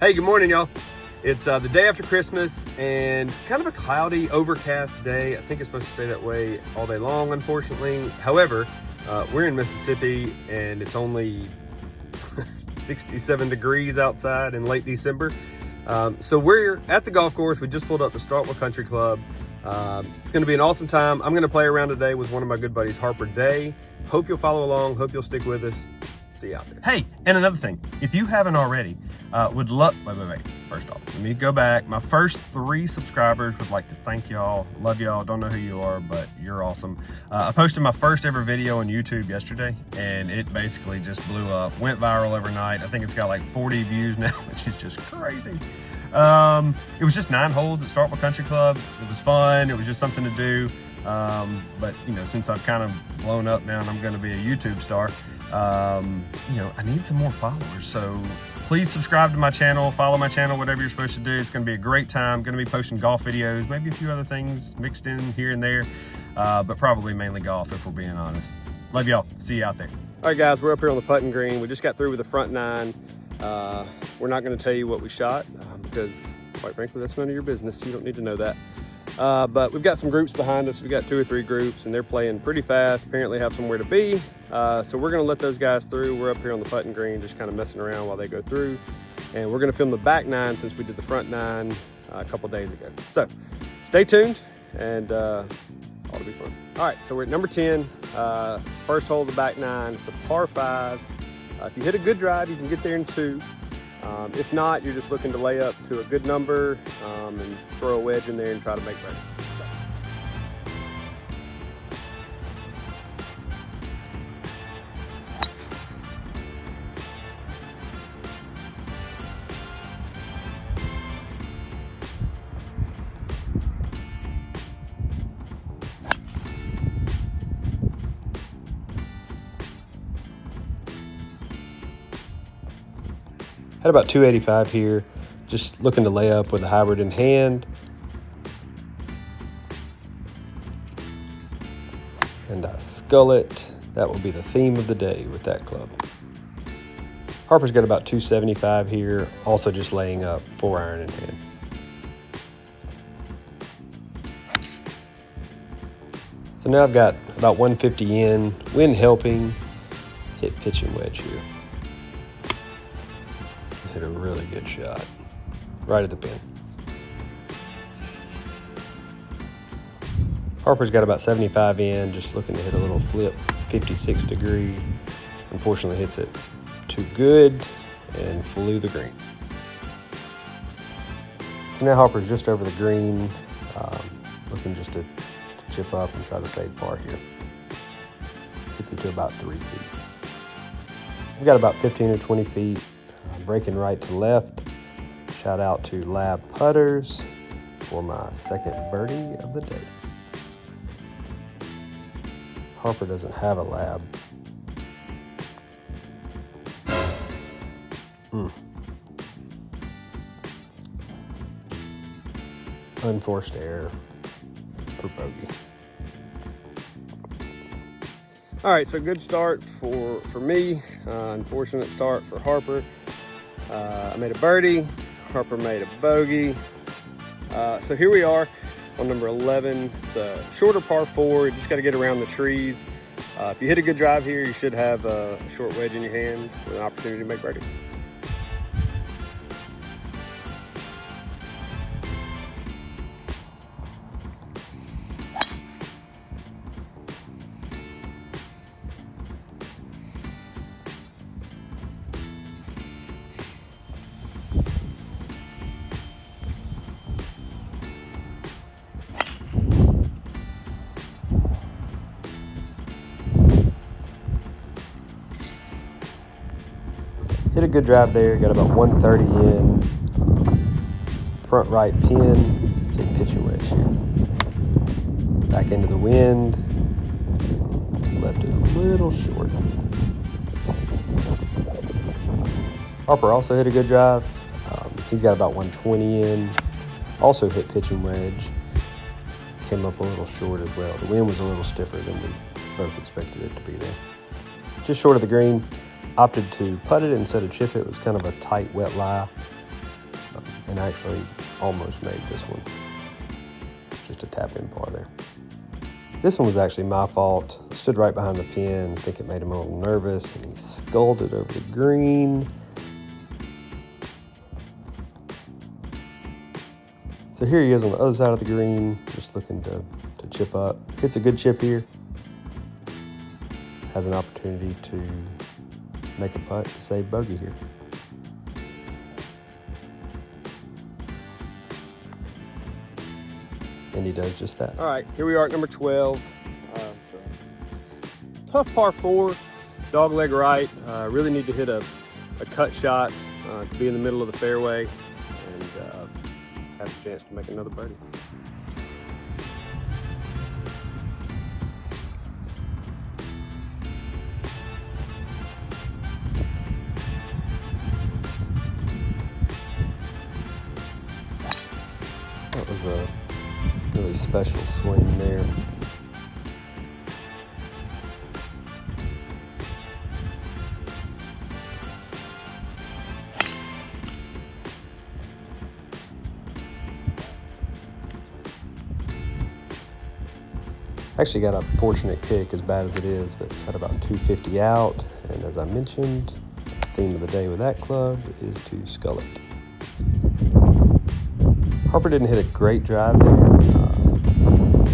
Hey, good morning, y'all. It's the day after Christmas, and it's kind of a cloudy, overcast day. I think it's supposed to stay that way all day long, unfortunately. However, we're in Mississippi, and it's only 67 degrees outside in late December. So we're at the golf course. We just pulled up to Starkville Country Club. It's going to be an awesome time. I'm going to play around today with one of my good buddies, Harper. Hope you'll follow along. Hope you'll stick with us. See you out there. Hey, and another thing, if you haven't already, would love, wait. First off, let me go back. My first 3 subscribers would like to thank y'all. Love y'all. Don't know who you are, but you're awesome. I posted my first ever video on YouTube yesterday, and it basically just blew up. Went viral overnight. I think it's got like 40 views now, which is just crazy. It was just 9 holes at Starkville Country Club. It was fun. It was just something to do. But you know, since I've kind of blown up now and I'm going to be a YouTube star, you know, I need some more followers. So please subscribe to my channel, follow my channel, whatever you're supposed to do. It's going to be a great time. I'm going to be posting golf videos, maybe a few other things mixed in here and there, but probably mainly golf if we're being honest. Love y'all. See you out there. All right, guys, we're up here on the putting green. We just got through with the front 9. We're not going to tell you what we shot because, quite frankly, that's none of your business. You don't need to know that. But we've got some groups behind us. We've got 2 or 3 groups, and they're playing pretty fast, apparently have somewhere to be. So we're going to let those guys through. We're up here on the putting green, just kind of messing around while they go through. And we're going to film the back 9 since we did the front 9 a couple days ago. So stay tuned, and ought to be fun. All right, so we're at number 10, first hole of the back 9. It's a par 5. If you hit a good drive, you can get there in 2. If not, you're just looking to lay up to a good number and throw a wedge in there and try to make birdie. Had about 285 here, just looking to lay up with a hybrid in hand. And I scull it. That will be the theme of the day with that club. Harper's got about 275 here, also just laying up 4-iron in hand. So now I've got about 150 in, wind helping, hit pitch and wedge here. Hit a really good shot right at the pin. Harper's got about 75 in, just looking to hit a little flip, 56 degree. Unfortunately hits it too good and flew the green. So now Harper's just over the green, looking just to chip up and try to save par here. Hits it to about 3 feet. We've got about 15 or 20 feet. Breaking right to left. Shout out to Lab Putters for my second birdie of the day. Harper doesn't have a lab. Unforced error for bogey. All right, so good start for me. Unfortunate start for Harper. I made a birdie, Harper made a bogey. So here we are on number 11. It's a shorter par 4. You just got to get around the trees. If you hit a good drive here, you should have a short wedge in your hand with an opportunity to make birdie. Hit a good drive there, got about 130 in, front right pin, hit pitch and wedge here. Back into the wind, left it a little short. Harper also hit a good drive. He's got about 120 in, also hit pitch and wedge. Came up a little short as well. The wind was a little stiffer than we both expected it to be there. Just short of the green. Opted to putt it instead of chip it. It was kind of a tight, wet lie. and I actually almost made this one. Just a tap in par there. This one was actually my fault. I stood right behind the pin. I think it made him a little nervous, and he sculled it over the green. So here he is on the other side of the green, just looking to chip up. Hits a good chip here. Has an opportunity to make a putt to save bogey here. And he does just that. All right, here we are at number 12. Tough par 4, dog leg right. Really need to hit a cut shot to be in the middle of the fairway and have a chance to make another birdie. That was a really special swing there. Actually got a fortunate kick, as bad as it is, but had about 250 out. And as I mentioned, the theme of the day with that club is to scull it. Harper didn't hit a great drive there.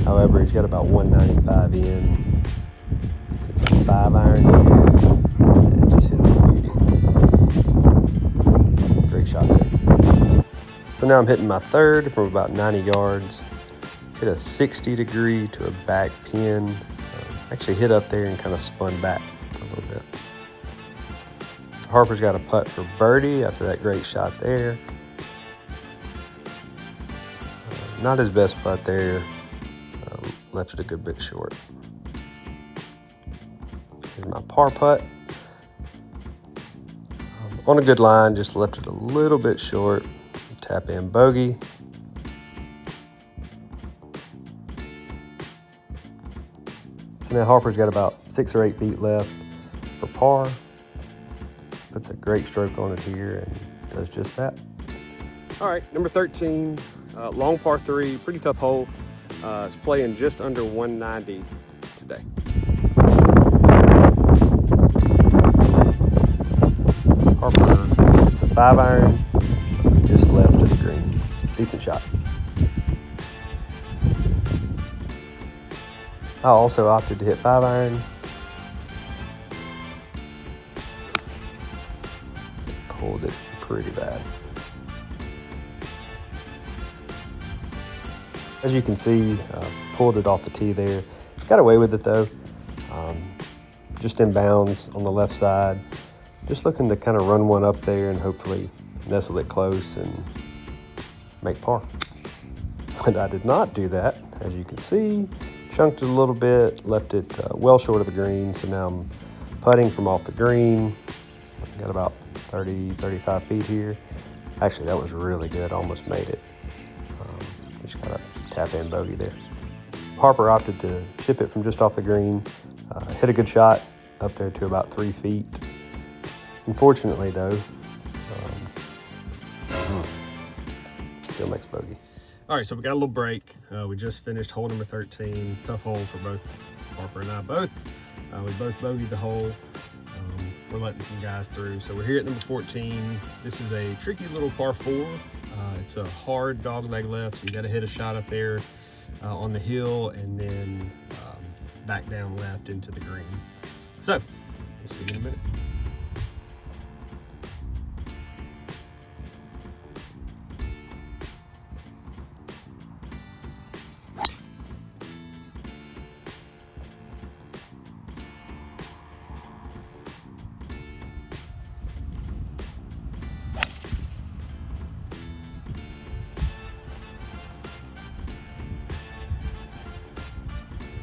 However, he's got about 195 in. It's a 5-iron here, and it just hits a beauty. Great shot there. So now I'm hitting my third from about 90 yards. Hit a 60-degree to a back pin. Actually hit up there and kind of spun back a little bit. So Harper's got a putt for birdie after that great shot there. Not his best putt there. Left it a good bit short. Here's my par putt. On a good line, just left it a little bit short. Tap in bogey. So now Harper's got about 6 or 8 feet left for par. Puts a great stroke on it here and does just that. All right, number 13, long par 3, pretty tough hole. It's playing just under 190 today. Harper, it's a 5-iron, just left of the green. Decent shot. I also opted to hit 5-iron. Pulled it pretty bad. As you can see, pulled it off the tee there. Got away with it though. Just in bounds on the left side. Just looking to kind of run one up there and hopefully nestle it close and make par. But I did not do that, as you can see. Chunked it a little bit, left it well short of the green, so now I'm putting from off the green. Got about 30, 35 feet here. Actually, that was really good, almost made it. Just got a tap in bogey there. Harper opted to chip it from just off the green. Hit a good shot up there to about 3 feet. Unfortunately though, still makes bogey. All right, so we got a little break. We just finished hole number 13. Tough hole for both Harper and I both. We both bogeyed the hole. We're letting some guys through. So we're here at number 14. This is a tricky little par 4. It's a hard dog leg left, so you got to hit a shot up there on the hill and then back down left into the green. So we'll see you in a minute.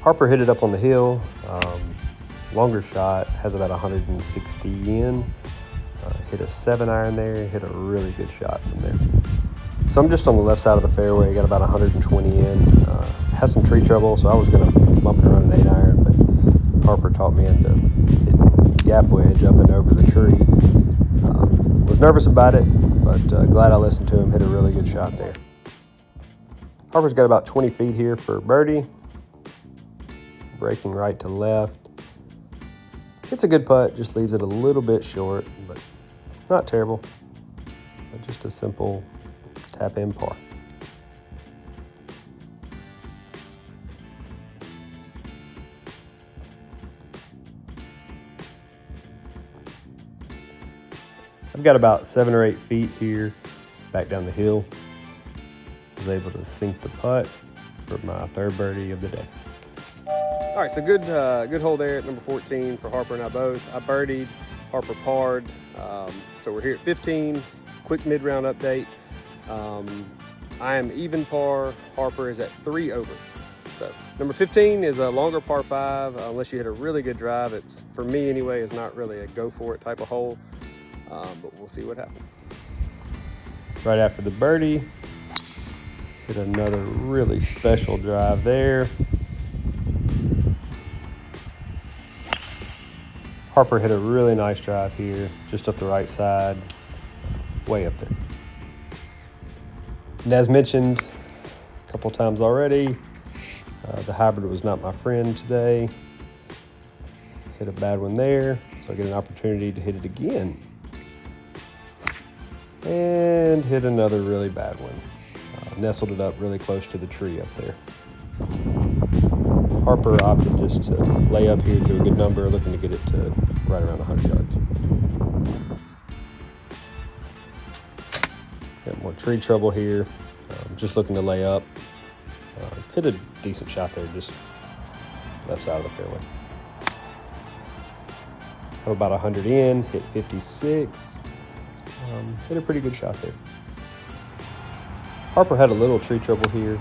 Harper hit it up on the hill, longer shot, has about 160 in, hit a 7-iron there, hit a really good shot from there. So I'm just on the left side of the fairway, got about 120 in, had some tree trouble, so I was gonna bump and run an 8-iron, but Harper taught me into hit gap wedge up and over the tree. Was nervous about it, but glad I listened to him. Hit a really good shot there. Harper's got about 20 feet here for birdie. Breaking right to left. It's a good putt, just leaves it a little bit short, but not terrible. But just a simple tap in par. I've got about 7 or 8 feet here back down the hill. I was able to sink the putt for my third birdie of the day. All right, so good hole there at number 14 for Harper and I both. I birdied, Harper parred. So we're here at 15. Quick mid-round update. I am even par. Harper is at 3 over. So number 15 is a longer par 5. Unless you hit a really good drive, it's, for me anyway, is not really a go for it type of hole. But we'll see what happens. Right after the birdie, hit another really special drive there. Harper hit a really nice drive here, just up the right side, way up there. And as mentioned a couple times already, the hybrid was not my friend today. Hit a bad one there, so I get an opportunity to hit it again. And hit another really bad one. Nestled it up really close to the tree up there. Harper opted just to lay up here to a good number, looking to get it to right around 100 yards. Got more tree trouble here. Just looking to lay up. Hit a decent shot there, just left side of the fairway. Have about 100 in, hit 56. Hit a pretty good shot there. Harper had a little tree trouble here.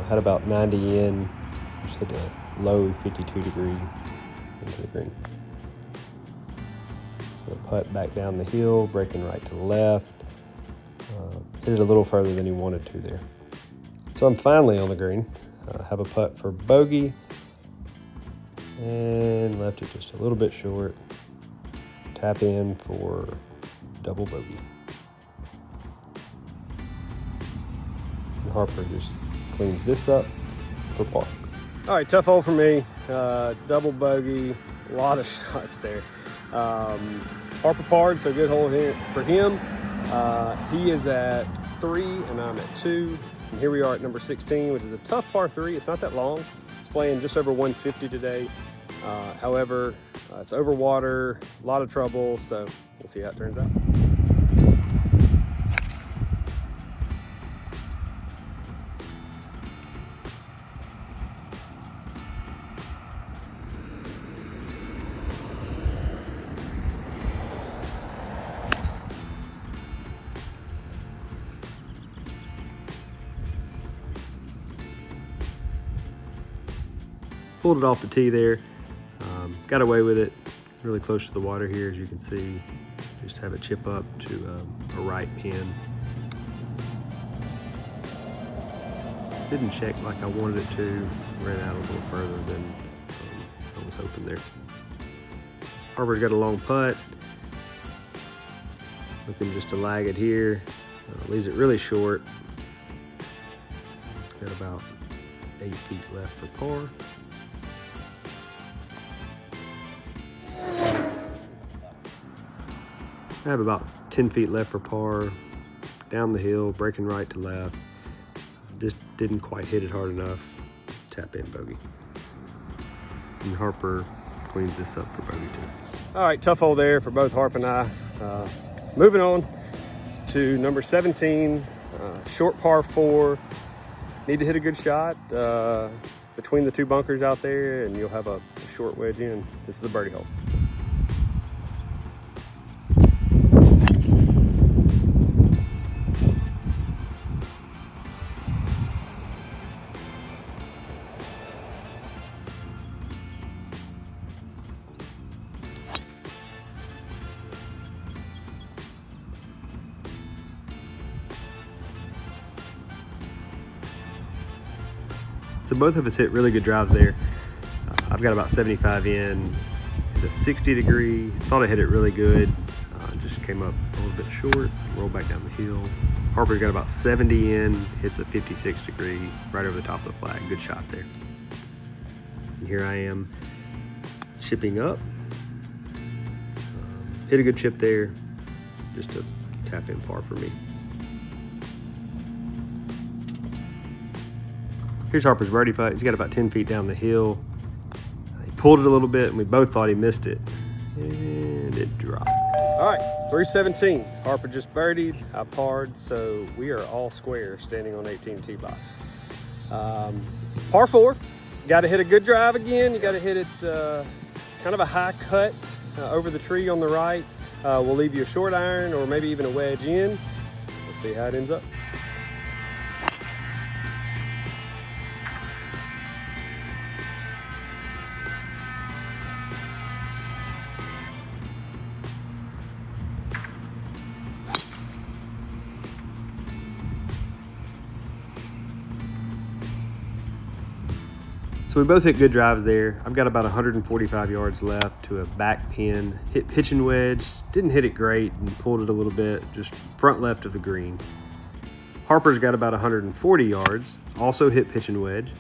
Had about 90 in. Just hit a low 52 degree into the green. The putt back down the hill, breaking right to left. Hit it a little further than he wanted to there. So I'm finally on the green. Have a putt for bogey. And left it just a little bit short. Tap in for double bogey. And Harper just cleans this up for par. All right, tough hole for me. Double bogey, a lot of shots there. Harper parred, so good hole here for him. He is at 3 and I'm at 2. And here we are at number 16, which is a tough par 3. It's not that long. It's playing just over 150 today. However, it's over water, a lot of trouble, so we'll see how it turns out. Pulled it off the tee there. Got away with it, really close to the water here, as you can see. Just have it chip up to a right pin. Didn't check like I wanted it to. Ran out a little further than I was hoping there. Harper's got a long putt. Looking just to lag it here. Leaves it really short. Got about 8 feet left for par. I have about 10 feet left for par, down the hill, breaking right to left. Just didn't quite hit it hard enough. Tap in bogey. And Harper cleans this up for bogey too. All right, tough hole there for both Harper and I. Moving on to number 17, short par 4. Need to hit a good shot between the two bunkers out there, and you'll have a short wedge in. This is a birdie hole. So both of us hit really good drives there. I've got about 75 in, hit a 60 degree. Thought I hit it really good. Just came up a little little bit short, roll back down the hill. Harper's got about 70 in, hits a 56 degree, right over the top of the flag. Good shot there. And here I am chipping up. Hit a good chip there, just to tap in par for me. Here's Harper's birdie putt. He's got about 10 feet down the hill. He pulled it a little bit and we both thought he missed it. And it drops. All right, 317. Harper just birdied, I parred, so we are all square standing on 18 tee box. Par 4, got to hit a good drive again. You got to hit it kind of a high cut over the tree on the right. We'll leave you a short iron or maybe even a wedge in. Let's see how it ends up. So we both hit good drives there. I've got about 145 yards left to a back pin. Hit pitch and wedge. Didn't hit it great and pulled it a little bit, just front left of the green. Harper's got about 140 yards. Also hit pitch and wedge.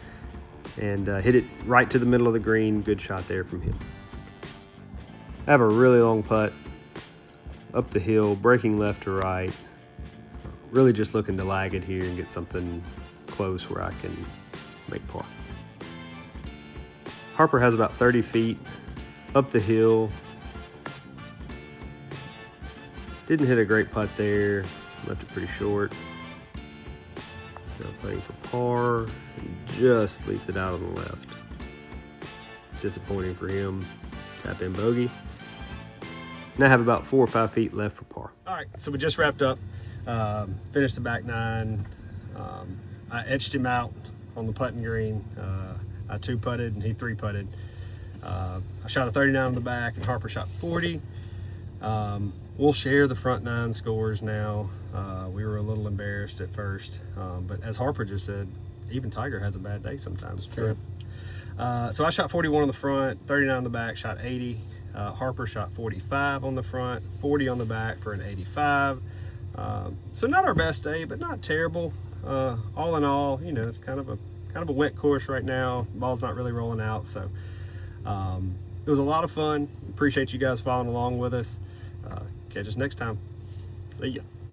And hit it right to the middle of the green. Good shot there from him. I have a really long putt up the hill, breaking left to right. Really just looking to lag it here and get something close where I can make par. Harper has about 30 feet up the hill. Didn't hit a great putt there. Left it pretty short. Now putting for par. And just leaves it out on the left. Disappointing for him. Tap in bogey. Now I have about 4 or 5 feet left for par. All right, so we just wrapped up. Finished the back nine. I etched him out on the putting green. I 2-putted and he 3-putted. I shot a 39 on the back and Harper shot 40. We'll share the front nine scores now. We were a little embarrassed at first, but as Harper just said, even Tiger has a bad day sometimes. True. So I shot 41 on the front, 39 on the back, shot 80. Harper shot 45 on the front, 40 on the back for an 85. So not our best day, but not terrible. All in all, you know, it's kind of a wet course right now. The ball's not really rolling out, so it was a lot of fun. Appreciate you guys following along with us. Catch us next time. See ya.